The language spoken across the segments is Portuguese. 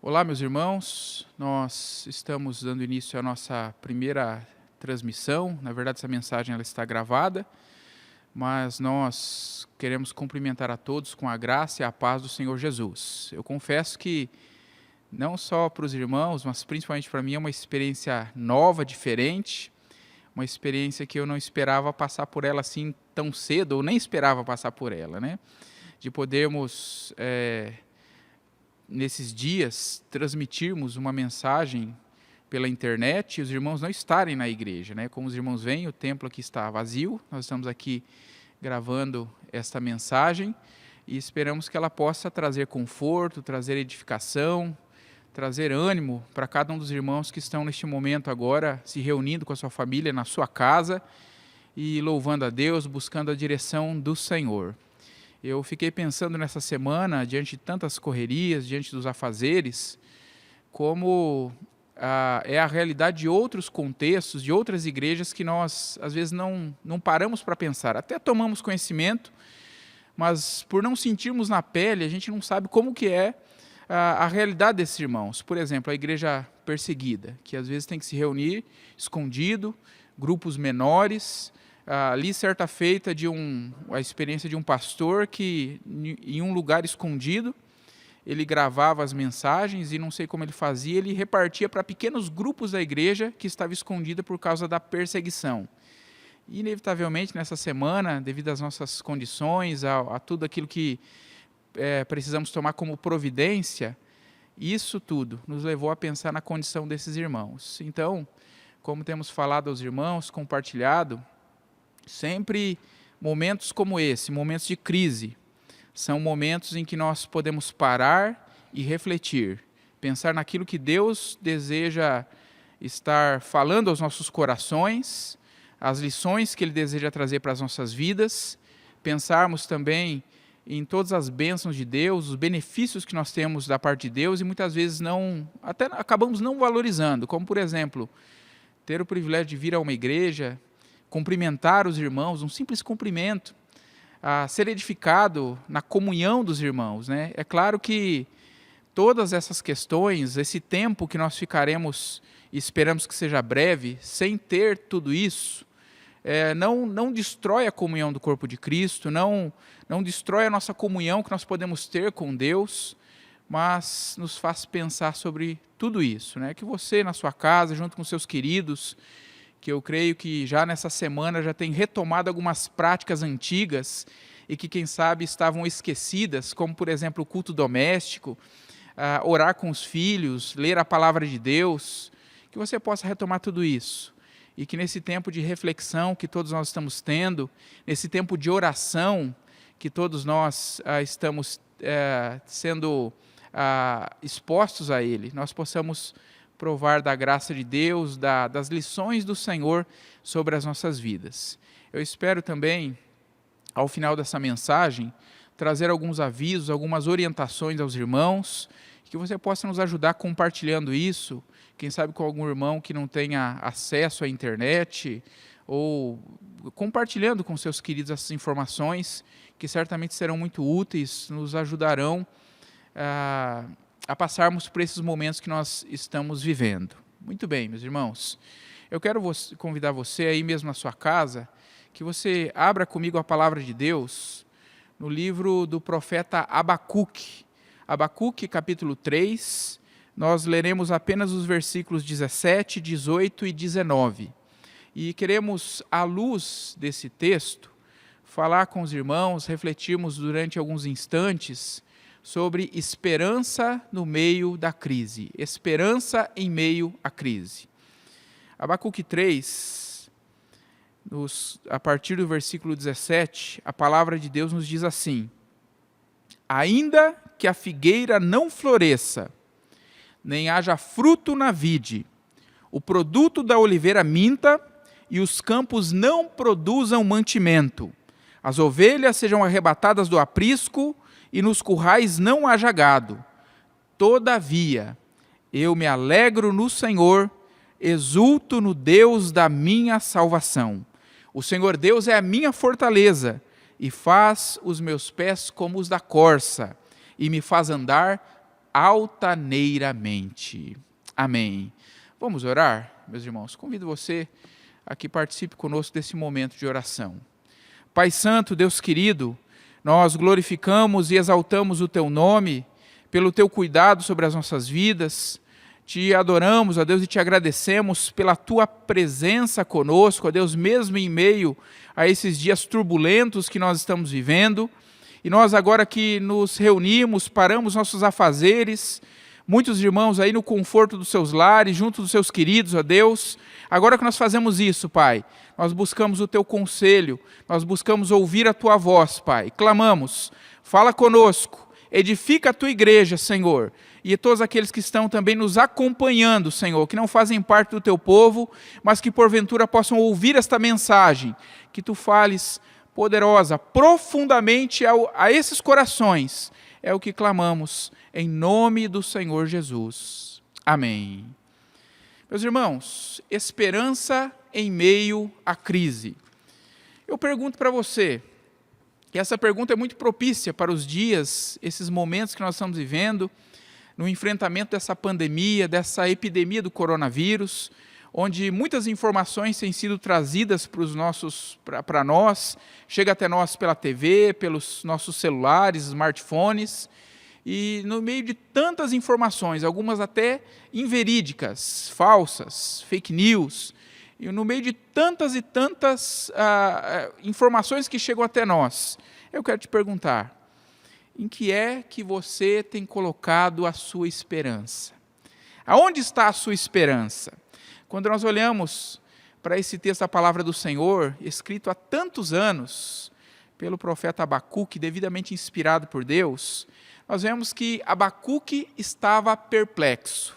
Olá, meus irmãos. Nós estamos dando início à nossa primeira transmissão. Na verdade, essa mensagem ela está gravada, mas nós queremos cumprimentar a todos com a graça e a paz do Senhor Jesus. Eu confesso que não só para os irmãos, mas principalmente para mim é uma experiência nova, diferente, uma experiência que eu não esperava passar por ela assim tão cedo, ou nem esperava passar por ela, né? De podermos nesses dias, transmitirmos uma mensagem pela internet e os irmãos não estarem na igreja, né? Como os irmãos veem, o templo aqui está vazio, nós estamos aqui gravando esta mensagem e esperamos que ela possa trazer conforto, trazer edificação, trazer ânimo para cada um dos irmãos que estão neste momento agora se reunindo com a sua família na sua casa e louvando a Deus, buscando a direção do Senhor. Eu fiquei pensando nessa semana, diante de tantas correrias, diante dos afazeres, como é a realidade de outros contextos, de outras igrejas que nós, às vezes, não paramos para pensar. Até tomamos conhecimento, mas por não sentirmos na pele, a gente não sabe como que é a realidade desses irmãos. Por exemplo, a igreja perseguida, que às vezes tem que se reunir escondido, grupos menores. Ali, certa feita, a experiência de um pastor que, em um lugar escondido, ele gravava as mensagens e não sei como ele fazia, ele repartia para pequenos grupos da igreja que estava escondida por causa da perseguição. E, inevitavelmente, nessa semana, devido às nossas condições, a tudo aquilo que precisamos tomar como providência, isso tudo nos levou a pensar na condição desses irmãos. Então, como temos falado aos irmãos, compartilhado, sempre momentos como esse, momentos de crise, são momentos em que nós podemos parar e refletir, pensar naquilo que Deus deseja estar falando aos nossos corações, as lições que Ele deseja trazer para as nossas vidas, pensarmos também em todas as bênçãos de Deus, os benefícios que nós temos da parte de Deus e muitas vezes até acabamos não valorizando, como por exemplo, ter o privilégio de vir a uma igreja, cumprimentar os irmãos, um simples cumprimento, ser edificado na comunhão dos irmãos, né? É claro que todas essas questões, esse tempo que nós ficaremos, e esperamos que seja breve, sem ter tudo isso, não destrói a comunhão do corpo de Cristo, não destrói a nossa comunhão que nós podemos ter com Deus, mas nos faz pensar sobre tudo isso, né? Que você, na sua casa, junto com seus queridos, que eu creio que já nessa semana já tem retomado algumas práticas antigas e que, quem sabe, estavam esquecidas, como, por exemplo, o culto doméstico, orar com os filhos, ler a palavra de Deus, que você possa retomar tudo isso. E que nesse tempo de reflexão que todos nós estamos tendo, nesse tempo de oração que todos nós estamos sendo expostos a Ele, nós possamos provar da graça de Deus, das lições do Senhor sobre as nossas vidas. Eu espero também, ao final dessa mensagem, trazer alguns avisos, algumas orientações aos irmãos, que você possa nos ajudar compartilhando isso, quem sabe com algum irmão que não tenha acesso à internet, ou compartilhando com seus queridos essas informações, que certamente serão muito úteis, nos ajudarão a passarmos por esses momentos que nós estamos vivendo. Muito bem, meus irmãos. Eu quero convidar você aí mesmo na sua casa, que você abra comigo a palavra de Deus no livro do profeta Abacuque. Abacuque, capítulo 3, nós leremos apenas os versículos 17, 18 e 19. E queremos, à luz desse texto, falar com os irmãos, refletirmos durante alguns instantes sobre esperança no meio da crise, esperança em meio à crise. Abacuque 3, a partir do versículo 17, a palavra de Deus nos diz assim: ainda que a figueira não floresça, nem haja fruto na vide, o produto da oliveira minta, e os campos não produzam mantimento, as ovelhas sejam arrebatadas do aprisco, e nos currais não haja gado. Todavia, eu me alegro no Senhor, exulto no Deus da minha salvação. O Senhor Deus é a minha fortaleza, e faz os meus pés como os da corça, e me faz andar altaneiramente. Amém. Vamos orar, meus irmãos? Convido você a que participe conosco desse momento de oração. Pai Santo, Deus querido, nós glorificamos e exaltamos o Teu nome pelo Teu cuidado sobre as nossas vidas. Te adoramos, ó Deus, e te agradecemos pela Tua presença conosco, ó Deus, mesmo em meio a esses dias turbulentos que nós estamos vivendo. E nós agora que nos reunimos, paramos nossos afazeres, muitos irmãos aí no conforto dos seus lares, junto dos seus queridos, ó Deus. Agora que nós fazemos isso, Pai, nós buscamos o Teu conselho, nós buscamos ouvir a Tua voz, Pai. Clamamos, fala conosco, edifica a Tua igreja, Senhor. E todos aqueles que estão também nos acompanhando, Senhor, que não fazem parte do Teu povo, mas que porventura possam ouvir esta mensagem, que Tu fales poderosa, profundamente a esses corações. É o que clamamos, em nome do Senhor Jesus. Amém. Meus irmãos, esperança em meio à crise. Eu pergunto para você, e essa pergunta é muito propícia para os dias, esses momentos que nós estamos vivendo, no enfrentamento dessa pandemia, dessa epidemia do coronavírus, onde muitas informações têm sido trazidas para nós, chega até nós pela TV, pelos nossos celulares, smartphones, e no meio de tantas informações, algumas até inverídicas, falsas, fake news, e no meio de tantas e tantas informações que chegam até nós, eu quero te perguntar, em que é que você tem colocado a sua esperança? Aonde está a sua esperança? Quando nós olhamos para esse texto da palavra do Senhor, escrito há tantos anos pelo profeta Abacuque, devidamente inspirado por Deus, nós vemos que Abacuque estava perplexo.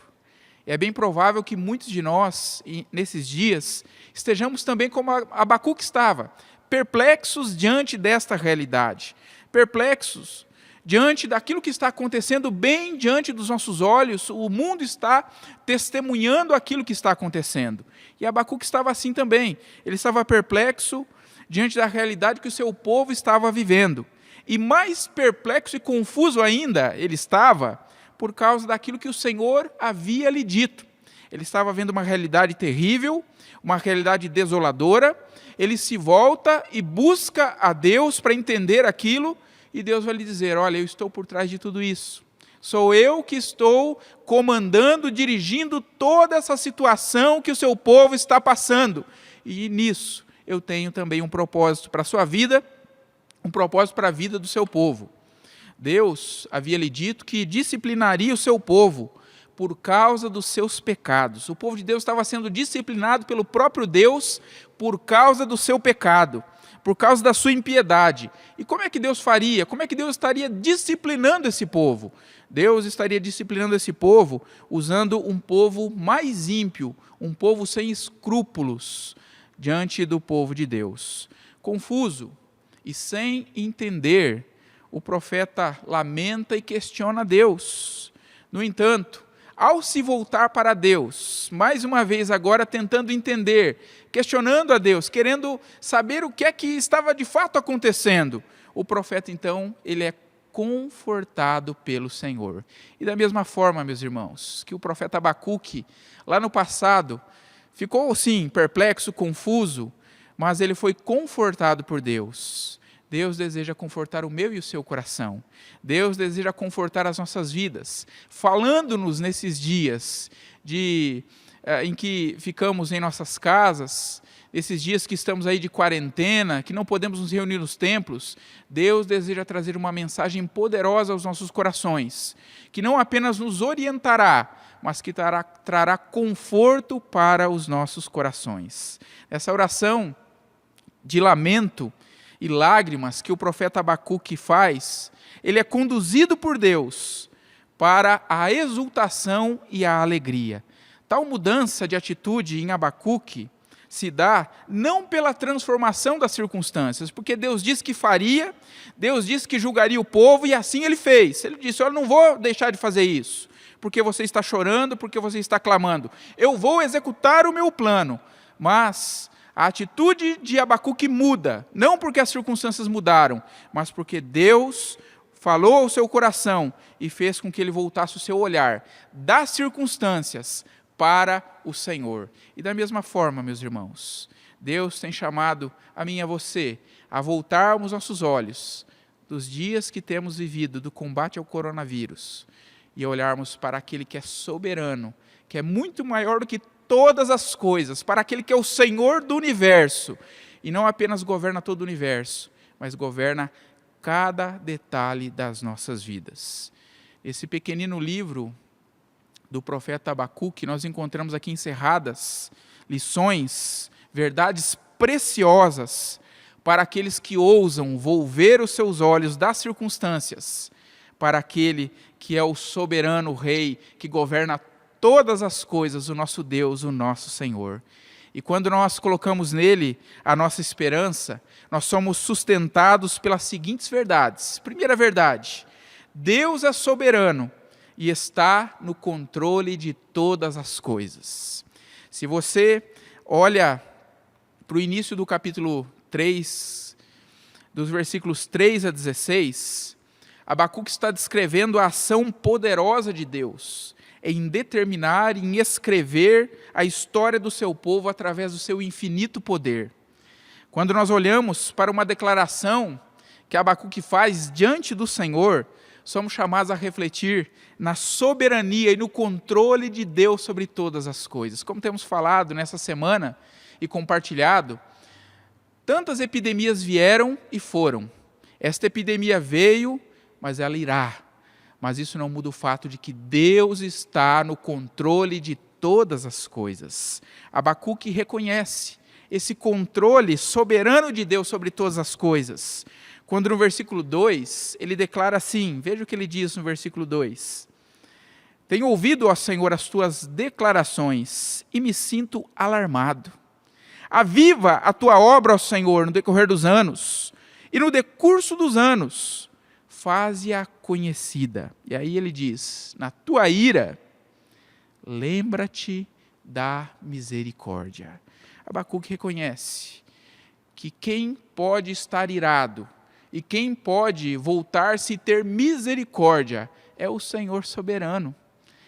É bem provável que muitos de nós, nesses dias, estejamos também como Abacuque estava, perplexos diante desta realidade, perplexos diante daquilo que está acontecendo bem diante dos nossos olhos. O mundo está testemunhando aquilo que está acontecendo. E Abacuque estava assim também. Ele estava perplexo diante da realidade que o seu povo estava vivendo. E mais perplexo e confuso ainda ele estava por causa daquilo que o Senhor havia lhe dito. Ele estava vendo uma realidade terrível, uma realidade desoladora. Ele se volta e busca a Deus para entender aquilo. E Deus vai lhe dizer, olha, eu estou por trás de tudo isso. Sou eu que estou comandando, dirigindo toda essa situação que o seu povo está passando. E nisso eu tenho também um propósito para a sua vida, um propósito para a vida do seu povo. Deus havia lhe dito que disciplinaria o seu povo por causa dos seus pecados. O povo de Deus estava sendo disciplinado pelo próprio Deus por causa do seu pecado, por causa da sua impiedade. E como é que Deus faria? Como é que Deus estaria disciplinando esse povo? Deus estaria disciplinando esse povo usando um povo mais ímpio, um povo sem escrúpulos diante do povo de Deus. Confuso e sem entender, o profeta lamenta e questiona Deus. No entanto, ao se voltar para Deus, mais uma vez agora tentando entender, questionando a Deus, querendo saber o que é que estava de fato acontecendo, o profeta então, ele é confortado pelo Senhor. E da mesma forma, meus irmãos, que o profeta Abacuque, lá no passado, ficou sim, perplexo, confuso, mas ele foi confortado por Deus. Deus deseja confortar o meu e o seu coração. Deus deseja confortar as nossas vidas, falando-nos nesses dias em que ficamos em nossas casas, esses dias que estamos aí de quarentena, que não podemos nos reunir nos templos. Deus deseja trazer uma mensagem poderosa aos nossos corações, que não apenas nos orientará, mas que trará conforto para os nossos corações. Essa oração de lamento e lágrimas que o profeta Abacuque faz, ele é conduzido por Deus para a exultação e a alegria. Tal mudança de atitude em Abacuque se dá não pela transformação das circunstâncias, porque Deus disse que faria, Deus disse que julgaria o povo e assim ele fez. Ele disse, eu não vou deixar de fazer isso, porque você está chorando, porque você está clamando. Eu vou executar o meu plano, mas a atitude de Abacuque muda, não porque as circunstâncias mudaram, mas porque Deus falou ao seu coração e fez com que ele voltasse o seu olhar das circunstâncias para o Senhor. E da mesma forma, meus irmãos, Deus tem chamado a mim e a você a voltarmos nossos olhos dos dias que temos vivido, do combate ao coronavírus, e olharmos para aquele que é soberano, que é muito maior do que todas as coisas, para aquele que é o Senhor do universo, e não apenas governa todo o universo, mas governa cada detalhe das nossas vidas. Esse pequenino livro do profeta Abacuque, nós encontramos aqui encerradas lições, verdades preciosas para aqueles que ousam volver os seus olhos das circunstâncias para aquele que é o soberano Rei, que governa todas as coisas, o nosso Deus, o nosso Senhor. E quando nós colocamos nele a nossa esperança, nós somos sustentados pelas seguintes verdades. Primeira verdade: Deus é soberano e está no controle de todas as coisas. Se você olha para o início do capítulo 3, dos versículos 3 a 16, Abacuque está descrevendo a ação poderosa de Deus em determinar e em escrever a história do seu povo através do seu infinito poder. Quando nós olhamos para uma declaração que Abacuque faz diante do Senhor, somos chamados a refletir na soberania e no controle de Deus sobre todas as coisas. Como temos falado nessa semana e compartilhado, tantas epidemias vieram e foram. Esta epidemia veio, mas ela irá. Mas isso não muda o fato de que Deus está no controle de todas as coisas. Abacuque reconhece esse controle soberano de Deus sobre todas as coisas. Quando no versículo 2, ele declara assim, veja o que ele diz no versículo 2. Tenho ouvido, ó Senhor, as tuas declarações e me sinto alarmado. Aviva a tua obra, ó Senhor, no decorrer dos anos, e no decurso dos anos, faze-a conhecida. E aí ele diz, na tua ira, lembra-te da misericórdia. Abacuque reconhece que quem pode estar irado e quem pode voltar-se e ter misericórdia é o Senhor soberano.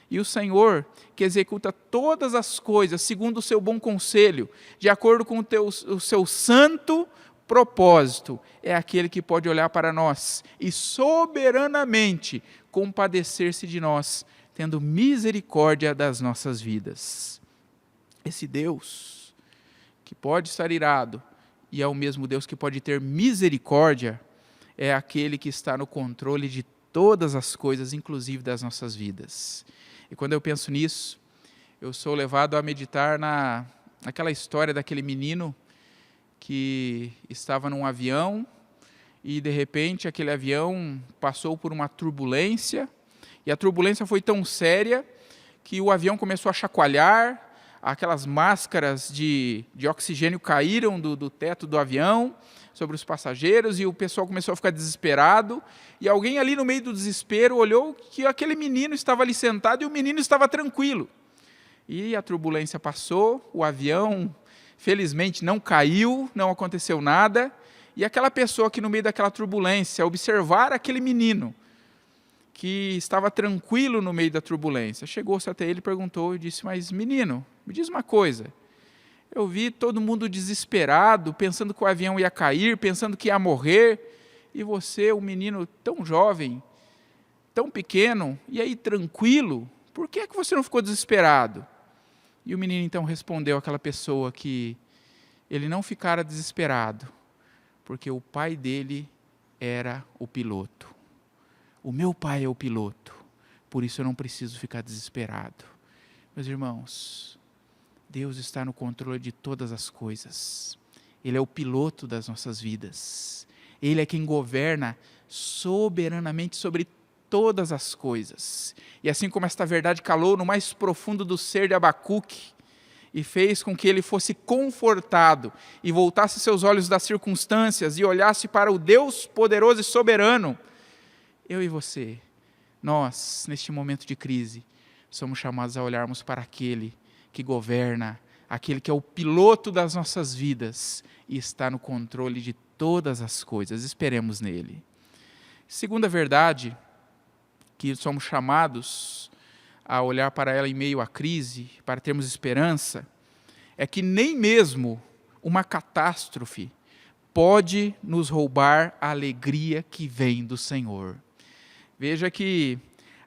E o Senhor, que executa todas as coisas segundo o seu bom conselho, de acordo com o seu santo propósito, é aquele que pode olhar para nós e soberanamente compadecer-se de nós, tendo misericórdia das nossas vidas. Esse Deus que pode estar irado e é o mesmo Deus que pode ter misericórdia, é aquele que está no controle de todas as coisas, inclusive das nossas vidas. E quando eu penso nisso, eu sou levado a meditar naquela história daquele menino que estava num avião e, de repente, aquele avião passou por uma turbulência, e a turbulência foi tão séria que o avião começou a chacoalhar, aquelas máscaras de oxigênio caíram do teto do avião sobre os passageiros, e o pessoal começou a ficar desesperado, e alguém ali no meio do desespero olhou que aquele menino estava ali sentado e o menino estava tranquilo. E a turbulência passou, o avião felizmente não caiu, não aconteceu nada, e aquela pessoa que no meio daquela turbulência, observar aquele menino que estava tranquilo no meio da turbulência, chegou-se até ele e perguntou e disse, mas menino, me diz uma coisa, eu vi todo mundo desesperado, pensando que o avião ia cair, pensando que ia morrer, e você, um menino tão jovem, tão pequeno, e aí tranquilo, por que é que você não ficou desesperado? E o menino então respondeu àquela pessoa que ele não ficara desesperado, porque o pai dele era o piloto. O meu pai é o piloto, por isso eu não preciso ficar desesperado. Meus irmãos, Deus está no controle de todas as coisas. Ele é o piloto das nossas vidas. Ele é quem governa soberanamente sobre todas as coisas. E assim como esta verdade calou no mais profundo do ser de Abacuque e fez com que ele fosse confortado e voltasse seus olhos das circunstâncias e olhasse para o Deus poderoso e soberano, eu e você, nós, neste momento de crise, somos chamados a olharmos para aquele que governa, aquele que é o piloto das nossas vidas e está no controle de todas as coisas. Esperemos nele. Segunda verdade, que somos chamados a olhar para ela em meio à crise, para termos esperança, é que nem mesmo uma catástrofe pode nos roubar a alegria que vem do Senhor. Veja que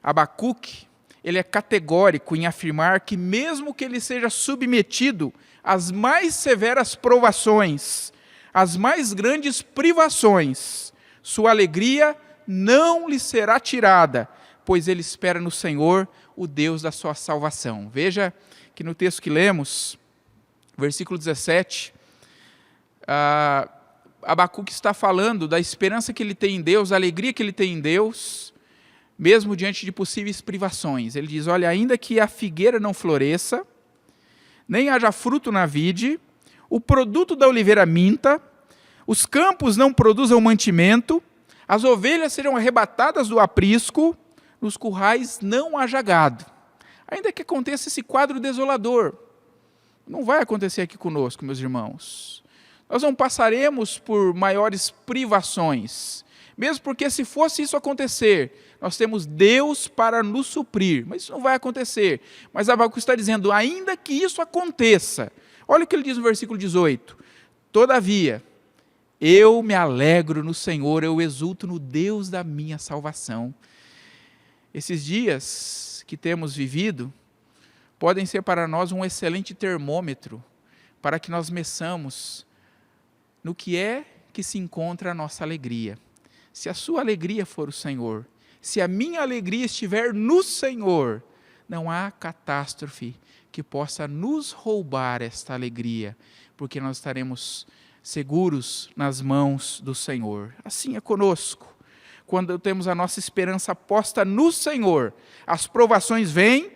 Abacuque, ele é categórico em afirmar que mesmo que ele seja submetido às mais severas provações, às mais grandes privações, sua alegria não lhe será tirada, pois ele espera no Senhor, o Deus da sua salvação. Veja que no texto que lemos, versículo 17, Abacuque está falando da esperança que ele tem em Deus, da alegria que ele tem em Deus, mesmo diante de possíveis privações. Ele diz, olha, ainda que a figueira não floresça, nem haja fruto na vide, o produto da oliveira minta, os campos não produzam mantimento, as ovelhas serão arrebatadas do aprisco, nos currais não haja gado. Ainda que aconteça esse quadro desolador, não vai acontecer aqui conosco, meus irmãos. Nós não passaremos por maiores privações, mesmo porque se fosse isso acontecer, nós temos Deus para nos suprir, mas isso não vai acontecer. Mas Abacuque está dizendo, ainda que isso aconteça, olha o que ele diz no versículo 18, todavia, eu me alegro no Senhor, eu exulto no Deus da minha salvação. Esses dias que temos vivido, podem ser para nós um excelente termômetro, para que nós meçamos no que é que se encontra a nossa alegria. Se a sua alegria for o Senhor, se a minha alegria estiver no Senhor, não há catástrofe que possa nos roubar esta alegria, porque nós estaremos seguros nas mãos do Senhor. Assim é conosco. Quando temos a nossa esperança posta no Senhor, as provações vêm,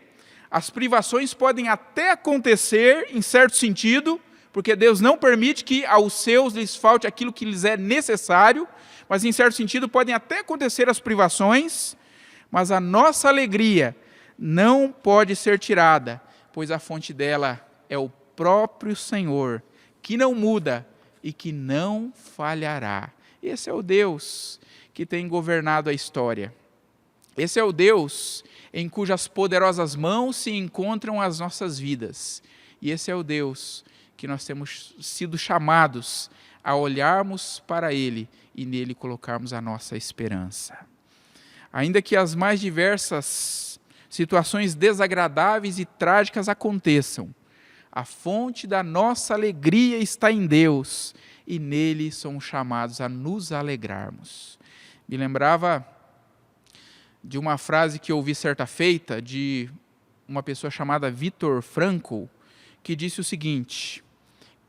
as privações podem até acontecer, em certo sentido, porque Deus não permite que aos seus lhes falte aquilo que lhes é necessário, mas em certo sentido podem até acontecer as privações, mas a nossa alegria não pode ser tirada, pois a fonte dela é o próprio Senhor, que não muda e que não falhará. Esse é o Deus que tem governado a história. Esse é o Deus em cujas poderosas mãos se encontram as nossas vidas. E esse é o Deus que nós temos sido chamados a olharmos para Ele e nele colocarmos a nossa esperança. Ainda que as mais diversas situações desagradáveis e trágicas aconteçam, a fonte da nossa alegria está em Deus e nele somos chamados a nos alegrarmos. Me lembrava de uma frase que eu ouvi certa feita de uma pessoa chamada Viktor Frankl, que disse o seguinte: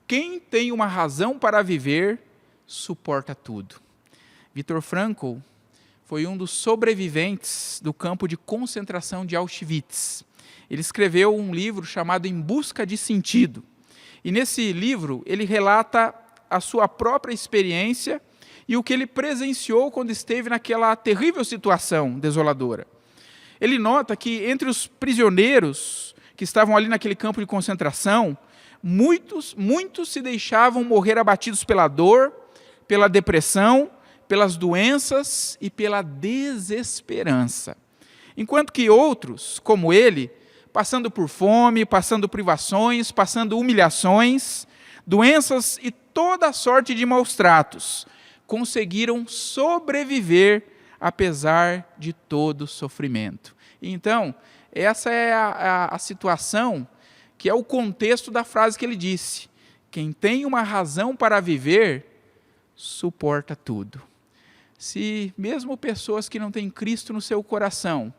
quem tem uma razão para viver, suporta tudo. Viktor Frankl foi um dos sobreviventes do campo de concentração de Auschwitz. Ele escreveu um livro chamado Em Busca de Sentido. E nesse livro ele relata a sua própria experiência e o que ele presenciou quando esteve naquela terrível situação desoladora. Ele nota que entre os prisioneiros que estavam ali naquele campo de concentração, muitos se deixavam morrer abatidos pela dor, pela depressão, pelas doenças e pela desesperança. Enquanto que outros, como ele, passando por fome, passando privações, passando humilhações, doenças e toda sorte de maus tratos, conseguiram sobreviver apesar de todo sofrimento. Então, essa é a situação que é o contexto da frase que ele disse: quem tem uma razão para viver, suporta tudo. Se mesmo pessoas que não têm Cristo no seu coração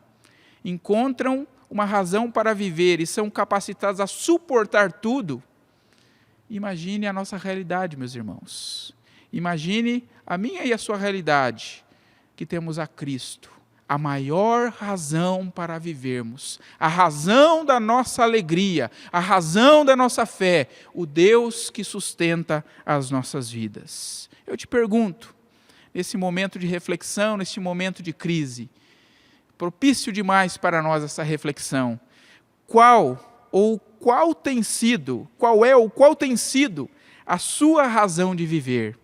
encontram uma razão para viver e são capacitadas a suportar tudo, imagine a nossa realidade, meus irmãos. Imagine a minha e a sua realidade, que temos a Cristo, a maior razão para vivermos, a razão da nossa alegria, a razão da nossa fé, o Deus que sustenta as nossas vidas. Eu te pergunto, nesse momento de reflexão, nesse momento de crise, propício demais para nós essa reflexão, qual tem sido a sua razão de viver?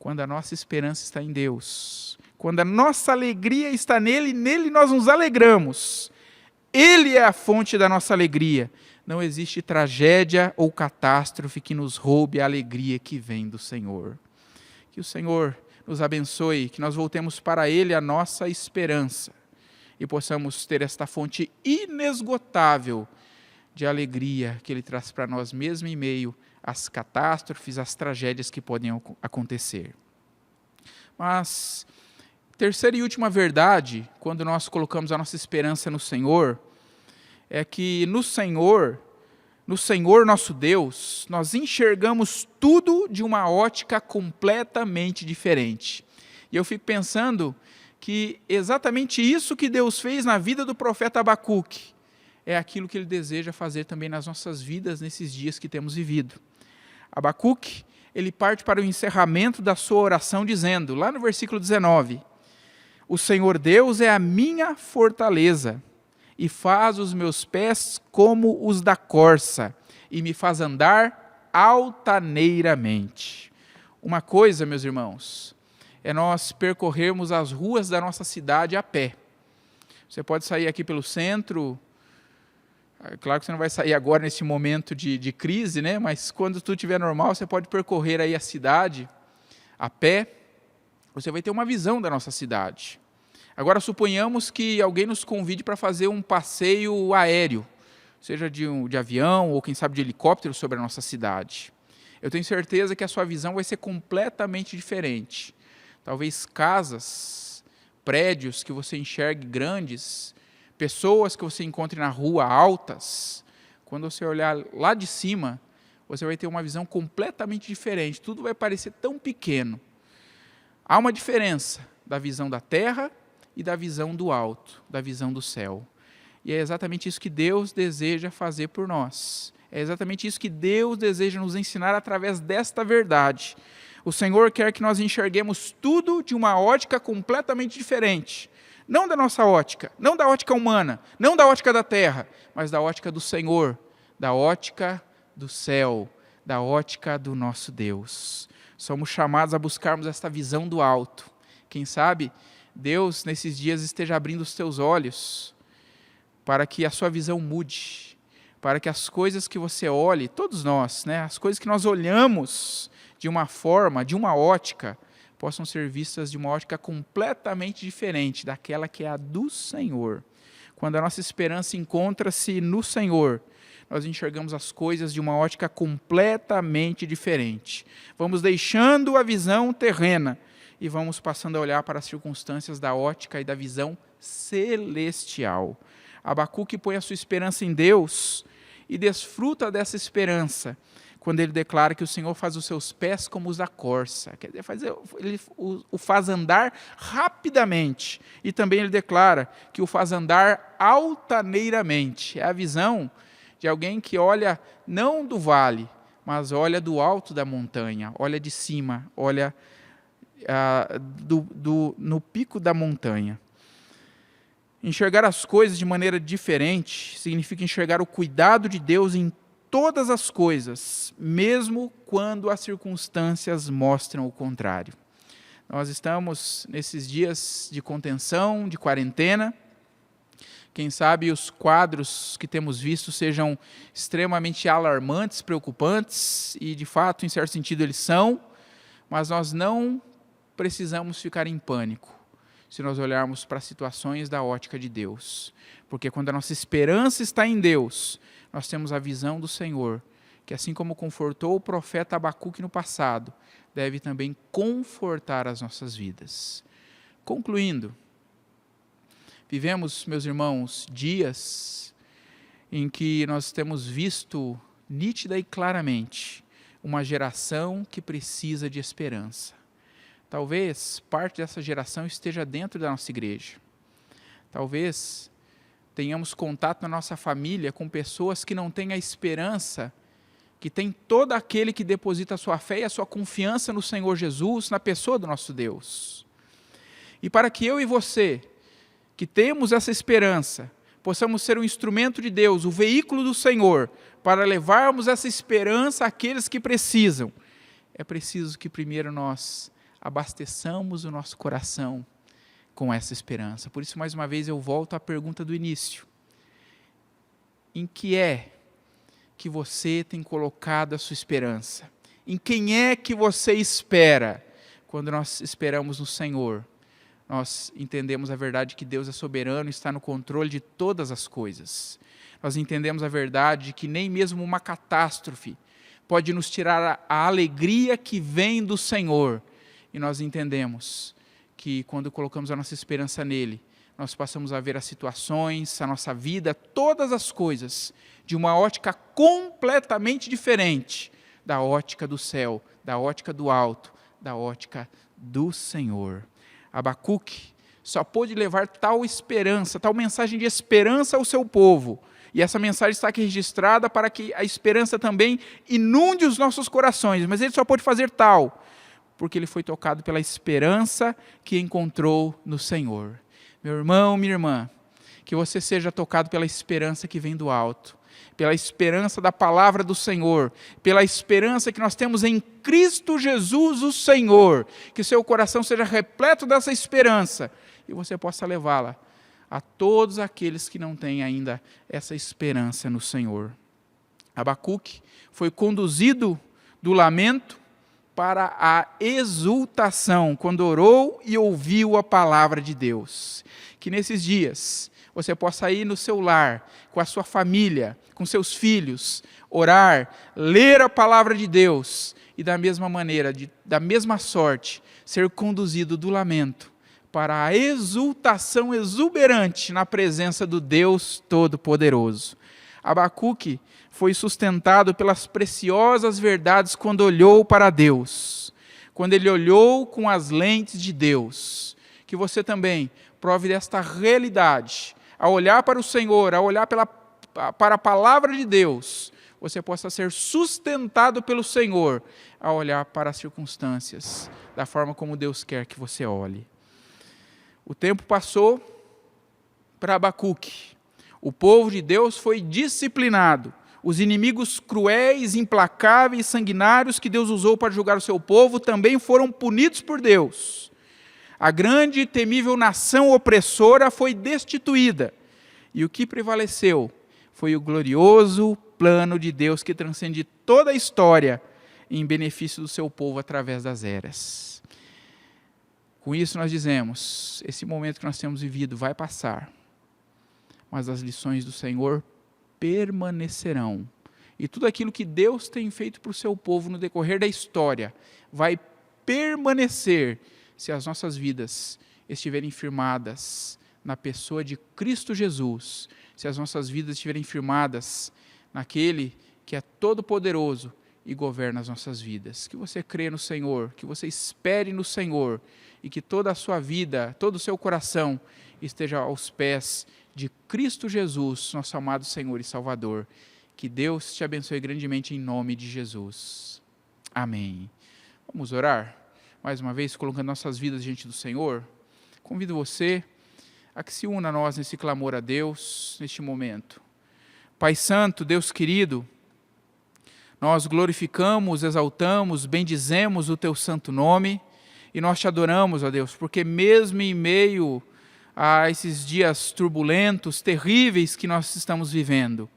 Quando a nossa esperança está em Deus, quando a nossa alegria está nele, nele nós nos alegramos. Ele é a fonte da nossa alegria. Não existe tragédia ou catástrofe que nos roube a alegria que vem do Senhor. Que o Senhor nos abençoe, que nós voltemos para Ele a nossa esperança e possamos ter esta fonte inesgotável de alegria que Ele traz para nós mesmo em meio às catástrofes, às tragédias que podem acontecer. Mas, terceira e última verdade, quando nós colocamos a nossa esperança no Senhor, é que no Senhor nosso Deus, nós enxergamos tudo de uma ótica completamente diferente. E eu fico pensando que exatamente isso que Deus fez na vida do profeta Abacuque é aquilo que Ele deseja fazer também nas nossas vidas nesses dias que temos vivido. Abacuque, ele parte para o encerramento da sua oração dizendo, lá no versículo 19, o Senhor Deus é a minha fortaleza e faz os meus pés como os da corça e me faz andar altaneiramente. Uma coisa, meus irmãos, é nós percorrermos as ruas da nossa cidade a pé. Você pode sair aqui pelo centro, claro que você não vai sair agora nesse momento de crise, né? Mas quando tudo estiver normal, você pode percorrer aí a cidade a pé, você vai ter uma visão da nossa cidade. Agora, suponhamos que alguém nos convide para fazer um passeio aéreo, seja de avião ou, quem sabe, de helicóptero sobre a nossa cidade. Eu tenho certeza que a sua visão vai ser completamente diferente. Talvez casas, prédios que você enxergue grandes, pessoas que você encontre na rua altas. Quando você olhar lá de cima, você vai ter uma visão completamente diferente. Tudo vai parecer tão pequeno. Há uma diferença da visão da terra e da visão do alto, da visão do céu. E é exatamente isso que Deus deseja fazer por nós. É exatamente isso que Deus deseja nos ensinar através desta verdade. O Senhor quer que nós enxerguemos tudo de uma ótica completamente diferente. Não da nossa ótica, não da ótica humana, não da ótica da terra, mas da ótica do Senhor, da ótica do céu, da ótica do nosso Deus. Somos chamados a buscarmos esta visão do alto. Quem sabe Deus, nesses dias, esteja abrindo os teus olhos para que a sua visão mude, para que as coisas que você olhe, todos nós, né, as coisas que nós olhamos de uma forma, de uma ótica, possam ser vistas de uma ótica completamente diferente daquela que é a do Senhor. Quando a nossa esperança encontra-se no Senhor, nós enxergamos as coisas de uma ótica completamente diferente. Vamos deixando a visão terrena e vamos passando a olhar para as circunstâncias da ótica e da visão celestial. Abacuque põe a sua esperança em Deus e desfruta dessa esperança quando ele declara que o Senhor faz os seus pés como os da corça. Quer dizer, ele o faz andar rapidamente. E também ele declara que o faz andar altaneiramente. É a visão de alguém que olha não do vale, mas olha do alto da montanha, olha de cima, olha no pico da montanha. Enxergar as coisas de maneira diferente significa enxergar o cuidado de Deus em todas as coisas, mesmo quando as circunstâncias mostram o contrário. Nós estamos nesses dias de contenção, de quarentena. Quem sabe os quadros que temos visto sejam extremamente alarmantes, preocupantes, e de fato, em certo sentido, eles são, mas nós não precisamos ficar em pânico se nós olharmos para situações da ótica de Deus. Porque quando a nossa esperança está em Deus, nós temos a visão do Senhor, que assim como confortou o profeta Abacuque no passado, deve também confortar as nossas vidas. Concluindo, vivemos, meus irmãos, dias em que nós temos visto nítida e claramente uma geração que precisa de esperança. Talvez parte dessa geração esteja dentro da nossa igreja. Talvez tenhamos contato na nossa família com pessoas que não têm a esperança, que tem todo aquele que deposita a sua fé e a sua confiança no Senhor Jesus, na pessoa do nosso Deus. E para que eu e você, que temos essa esperança, possamos ser um instrumento de Deus, o veículo do Senhor, para levarmos essa esperança àqueles que precisam, é preciso que primeiro nós abasteçamos o nosso coração com essa esperança. Por isso, mais uma vez, eu volto à pergunta do início. Em que é que você tem colocado a sua esperança? Em quem é que você espera? Quando nós esperamos no Senhor, nós entendemos a verdade que Deus é soberano e está no controle de todas as coisas. Nós entendemos a verdade de que nem mesmo uma catástrofe pode nos tirar a alegria que vem do Senhor. E nós entendemos que quando colocamos a nossa esperança nele, nós passamos a ver as situações, a nossa vida, todas as coisas, de uma ótica completamente diferente da ótica do céu, da ótica do alto, da ótica do Senhor. Abacuque só pôde levar tal esperança, tal mensagem de esperança ao seu povo. E essa mensagem está aqui registrada para que a esperança também inunde os nossos corações. Mas ele só pôde fazer tal, porque ele foi tocado pela esperança que encontrou no Senhor. Meu irmão, minha irmã, que você seja tocado pela esperança que vem do alto, pela esperança da palavra do Senhor, pela esperança que nós temos em Cristo Jesus, o Senhor, que o seu coração seja repleto dessa esperança e você possa levá-la a todos aqueles que não têm ainda essa esperança no Senhor. Abacuque foi conduzido do lamento para a exultação, quando orou e ouviu a palavra de Deus. Que nesses dias você possa ir no seu lar, com a sua família, com seus filhos, orar, ler a palavra de Deus e da mesma maneira, da mesma sorte, ser conduzido do lamento para a exultação exuberante na presença do Deus Todo-Poderoso. Abacuque foi sustentado pelas preciosas verdades quando olhou para Deus, quando ele olhou com as lentes de Deus. Que você também prove desta realidade, ao olhar para o Senhor, ao olhar para a palavra de Deus, você possa ser sustentado pelo Senhor, ao olhar para as circunstâncias, da forma como Deus quer que você olhe. O tempo passou para Abacuque. O povo de Deus foi disciplinado. Os inimigos cruéis, implacáveis, sanguinários que Deus usou para julgar o seu povo também foram punidos por Deus. A grande e temível nação opressora foi destituída. E o que prevaleceu foi o glorioso plano de Deus que transcende toda a história em benefício do seu povo através das eras. Com isso nós dizemos, esse momento que nós temos vivido vai passar, mas as lições do Senhor permanecerão. E tudo aquilo que Deus tem feito para o seu povo no decorrer da história vai permanecer se as nossas vidas estiverem firmadas na pessoa de Cristo Jesus, se as nossas vidas estiverem firmadas naquele que é todo-poderoso e governa as nossas vidas. Que você crê no Senhor, que você espere no Senhor e que toda a sua vida, todo o seu coração esteja aos pés de Cristo Jesus, nosso amado Senhor e Salvador. Que Deus te abençoe grandemente em nome de Jesus. Amém. Vamos orar? Mais uma vez, colocando nossas vidas diante do Senhor. Convido você a que se una a nós nesse clamor a Deus, neste momento. Pai Santo, Deus querido, nós glorificamos, exaltamos, bendizemos o Teu santo nome e nós Te adoramos, ó Deus, porque mesmo em meio a esses dias turbulentos, terríveis que nós estamos vivendo,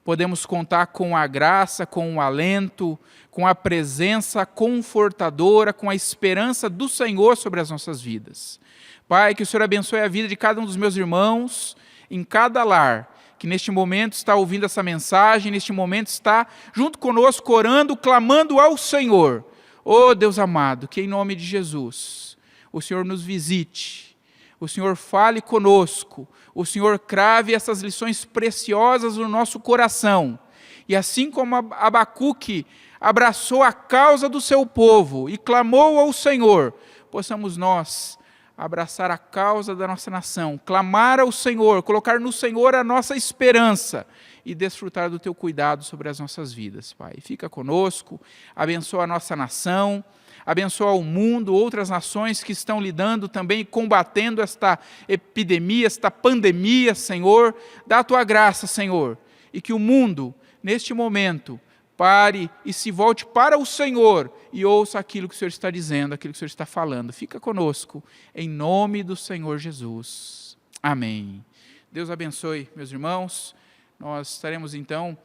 podemos contar com a graça, com o alento, com a presença confortadora, com a esperança do Senhor sobre as nossas vidas. Pai, que o Senhor abençoe a vida de cada um dos meus irmãos, em cada lar, que neste momento está ouvindo essa mensagem, neste momento está junto conosco, orando, clamando ao Senhor. Oh Deus amado, que em nome de Jesus, o Senhor nos visite, o Senhor fale conosco, o Senhor crave essas lições preciosas no nosso coração. E assim como Abacuque abraçou a causa do seu povo e clamou ao Senhor, possamos nós abraçar a causa da nossa nação, clamar ao Senhor, colocar no Senhor a nossa esperança e desfrutar do Teu cuidado sobre as nossas vidas, Pai. Fica conosco, abençoa a nossa nação, abençoa o mundo, outras nações que estão lidando também e combatendo esta epidemia, esta pandemia, Senhor. Dá a Tua graça, Senhor, e que o mundo, neste momento, pare e se volte para o Senhor e ouça aquilo que o Senhor está dizendo, aquilo que o Senhor está falando. Fica conosco, em nome do Senhor Jesus. Amém. Deus abençoe, meus irmãos. Nós estaremos, então,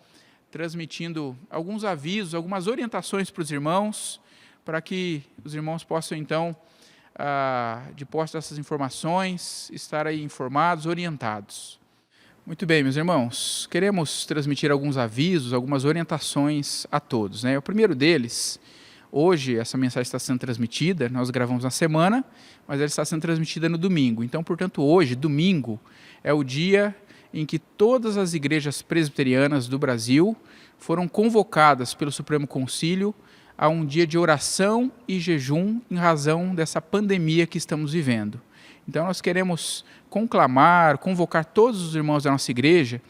transmitindo alguns avisos, algumas orientações para os irmãos, para que os irmãos possam, então, de posse dessas informações, estar aí informados, orientados. Muito bem, meus irmãos, queremos transmitir alguns avisos, algumas orientações a todos, né? O primeiro deles, hoje essa mensagem está sendo transmitida, nós gravamos na semana, mas ela está sendo transmitida no domingo. Então, portanto, hoje, domingo, é o dia em que todas as igrejas presbiterianas do Brasil foram convocadas pelo Supremo Concílio a um dia de oração e jejum em razão dessa pandemia que estamos vivendo. Então, nós queremos conclamar, convocar todos os irmãos da nossa igreja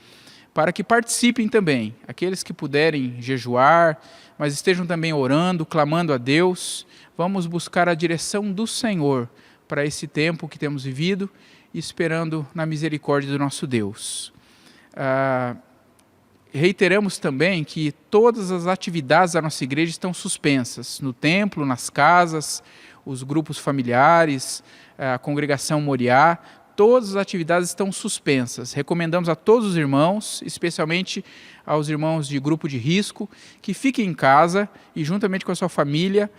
para que participem também, aqueles que puderem jejuar, mas estejam também orando, clamando a Deus. Vamos buscar a direção do Senhor para esse tempo que temos vivido, esperando na misericórdia do nosso Deus. Reiteramos também que todas as atividades da nossa igreja estão suspensas, no templo, nas casas, os grupos familiares, a congregação Moriá, todas as atividades estão suspensas. Recomendamos a todos os irmãos, especialmente aos irmãos de grupo de risco, que fiquem em casa e, juntamente com a sua família,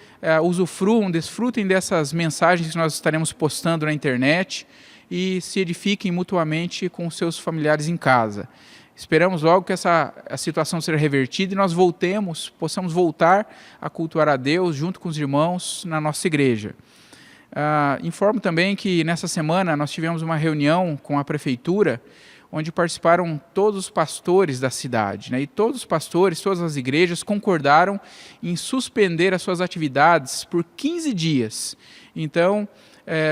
desfrutem dessas mensagens que nós estaremos postando na internet e se edifiquem mutuamente com os seus familiares em casa. Esperamos logo que a situação seja revertida e nós possamos voltar a cultuar a Deus junto com os irmãos na nossa igreja. Informo também que nessa semana nós tivemos uma reunião com a prefeitura, onde participaram todos os pastores da cidade, né? E todos os pastores, todas as igrejas concordaram em suspender as suas atividades por 15 dias. Então,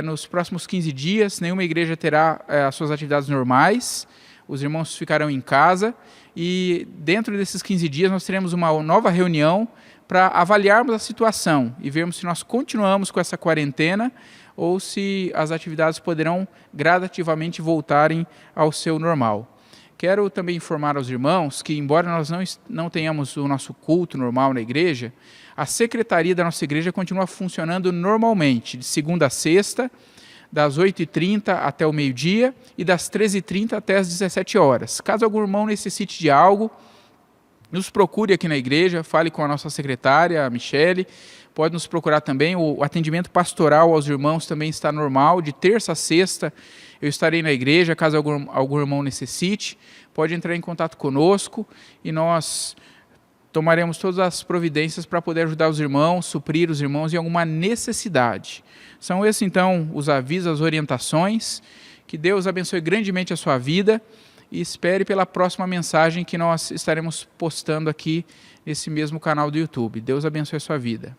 nos próximos 15 dias, nenhuma igreja terá as suas atividades normais, os irmãos ficarão em casa e dentro desses 15 dias nós teremos uma nova reunião para avaliarmos a situação e vermos se nós continuamos com essa quarentena ou se as atividades poderão gradativamente voltarem ao seu normal. Quero também informar aos irmãos que, embora nós não tenhamos o nosso culto normal na igreja, a secretaria da nossa igreja continua funcionando normalmente, de segunda a sexta, das 8h30 até o meio-dia e das 13h30 até as 17 horas. Caso algum irmão necessite de algo, nos procure aqui na igreja, fale com a nossa secretária, a Michele, pode nos procurar também. O atendimento pastoral aos irmãos também está normal, de terça a sexta eu estarei na igreja, caso algum irmão necessite, pode entrar em contato conosco e nós tomaremos todas as providências para poder ajudar os irmãos, suprir os irmãos em alguma necessidade. São esses, então, os avisos, as orientações. Que Deus abençoe grandemente a sua vida e espere pela próxima mensagem que nós estaremos postando aqui nesse mesmo canal do YouTube. Deus abençoe a sua vida.